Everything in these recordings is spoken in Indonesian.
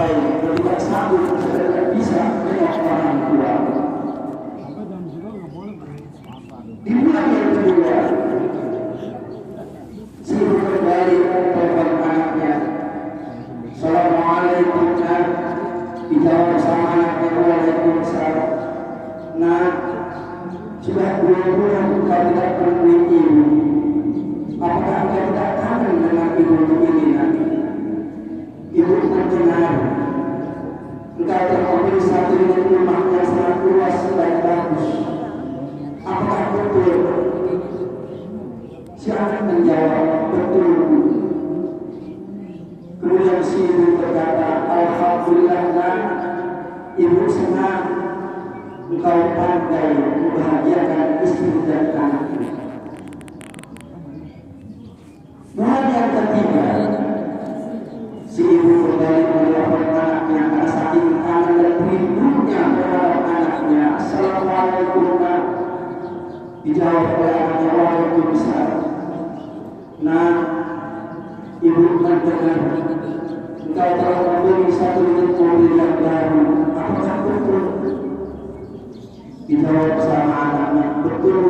baik, tidak sanggup, tidak bisa dengan orang tua. Di bulan yang kedua, si ibu kembali telepon anaknya. Assalamualaikum, nak. Dijawab sama anaknya, waalaikumsalam. Nah, sudah 2 bulan kau tidak menemui ibu. Apakah engkau tidak kangen dengan ibu ini, nak? Ibu mendengar engkau telah membeli satu unit rumah yang sangat luas dan bagus. Apakah betul? Si anak menjawab, betul. Kemudian si ibu berkata, alhamdulillah, nak. Ibu senang engkau pandai membahagiakan istri dan anaknya. Bulan yang ketiga, si ibu kembali menelpon anaknya karena saking kangen dan rindunya terhadap anaknya. Assalamualaikum, nak. Dijawab oleh anaknya, waalaikumsalam. Nah, ibu mendengar engkau telah membeli satu unit mobil yang baru. Apakah betul? Dijawab sama anaknya, betul.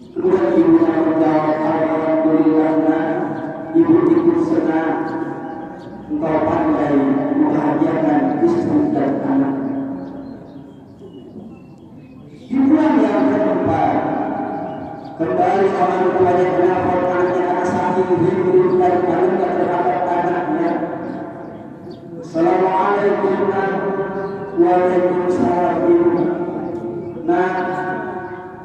Kemudian ibunya menjawab, alhamdulillah, nak. Ibu ikut senang engkau pandai membahagiakan istri dan anaknya. Di bulan yang keempat, kembali orang tuanya menelpon anaknya karena saking rindu dan kangennya terhadap anaknya. Assalamualaikum, nak. Waalaikumsalam, ibu. Nah,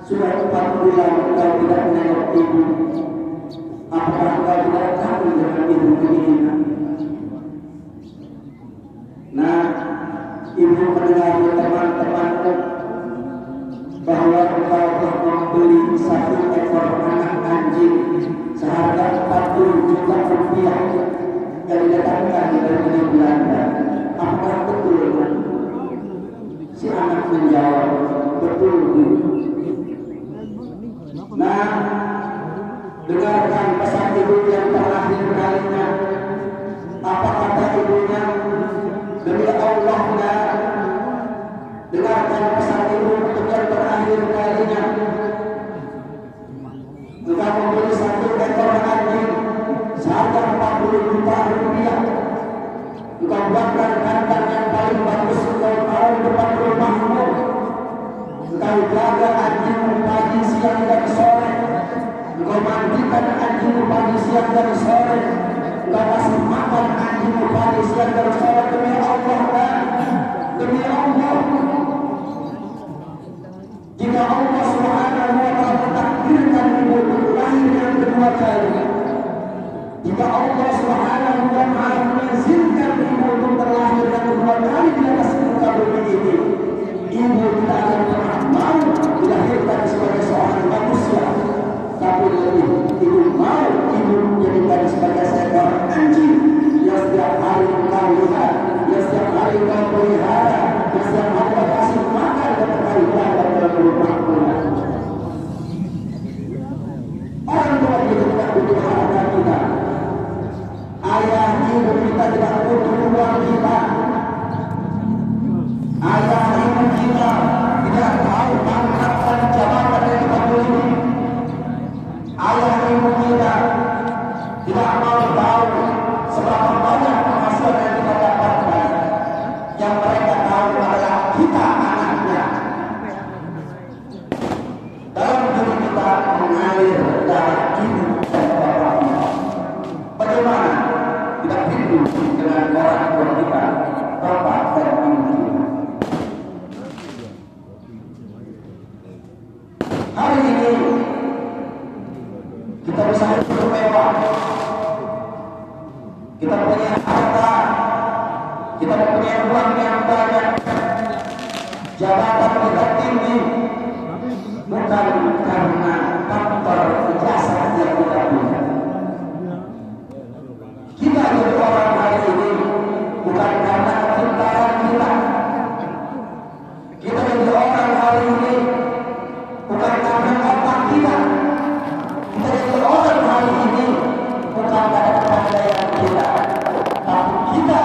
sudah 4 bulan engkau tidak menengok ibu. Apakah engkau tidak kangen dengan ibu ini, nak? Nah, ibu mendengar teman-temanku bahwa engkau telah membeli 1 ekor anak anjing seharga 40 juta rupiah yang didatangkan dari Belanda. Apakah betul, nak? Si anak menjawab, betul, ibu. Nah, dengarkan pesan ibu yang terakhir kalinya. Apa kata ibunya? Demi Allah, nak. Dengarkan pesan ibu untuk yang terakhir kalinya. Engkau membeli 1 ekor anjing seharga 40 juta rupiah. Engkau buatkan kandang yang paling bagus engkau tahu depan rumahmu. Engkau jaga anjingmu pagi, siang, dan sore. Engkau mandikan anjingmu pagi, siang, dan sore. Engkau kasih makan anjingmu pagi, siang, dan sore. Demi Allah, kan? Demi Allah. Jika Allah Subhanahu wa ta'ala mentakdirkan ibu lahir yang kedua kali, jika Allah Subhanahu wa ta'ala mengizinkan ibu untuk terlahir yang kedua kali di atas muka bumi ini, ibu tidak akan pernah mau dilahirkan sebagai seorang manusia, tapi lebih ibu mau ibu dijadikan sebagai seekor anjing yang setiap hari engkau lihat, yang setiap hari engkau pelihara, yang setiap hari engkau kasih makan dan engkau berada dalam rumahmu. Orang tua kita tidak butuh harta kita, ayah ibu kita tidak butuh uang kita, ayah ibu kita tidak tahu pangkat dan jabatan yang kita miliki, ayah ibu kita tidak mau tahu seberapa banyak penghasilan yang kita dapatkan. Yang mereka tahu adalah kita anaknya. Dalam diri kita mengalir darah ibu dan bapak kita. Bagaimana tidak rindu dengan orang tua kita, bapak dan ibu kita? Hari ini kita bisa hidup mewah, kita punya harta, kita punya uang yang banyak, jabatan kita tinggi, bukan karena faktor ijazah yang kita punya. Kita jadi orang hari ini bukan karena kepintaran kita. Kita jadi orang hari ini bukan karena otak kita. Kita jadi orang hari ini bukan karena kepandaian kita, tapi kita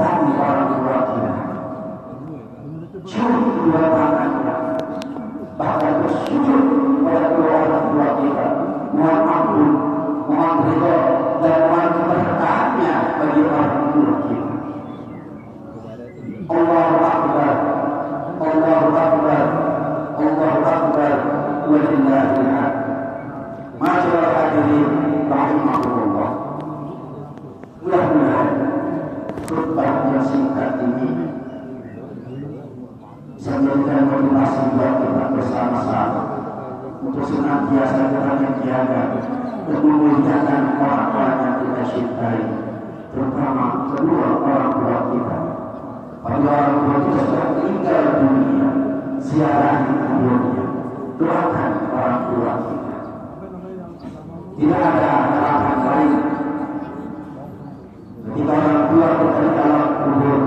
datangi orang tua kita, cium kedua tangan kita, bahkan bersujud pada kedua orang tua kita, mohon ampun, mohon ridho dan mohon keberkahannya bagi orang tua kita. Allahu Akbar, Allahu Akbar, Allahu Akbar, walillahil hamd. Masyaallah hadirin rahimahullah. Mudah-mudahan khutbah yang singkat ini bisa menjadikan motivasi buat kita bersama-sama untuk senantiasa kita menjaga dan memuliakan orang-orang yang kita cintai, terutama kedua orang tua kita. Apabila orang tua kita sudah meninggal dunia, ziarahi kuburnya, doakan orang tua kita. Tidak ada harapan lain ketika orang tua kita di dalam kubur,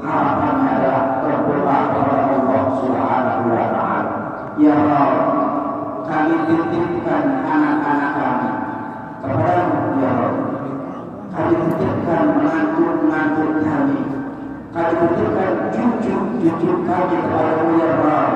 harapannya adalah berdoa kepada Allah Subhanahu wa Ta'ala. Ya Rabb, kami titipkan anak-anak kami kepadamu, ya Rabb. Kami titipkan menantu-menantu kami, kami titipkan cucu-cucu kami kepadamu, ya Rabb.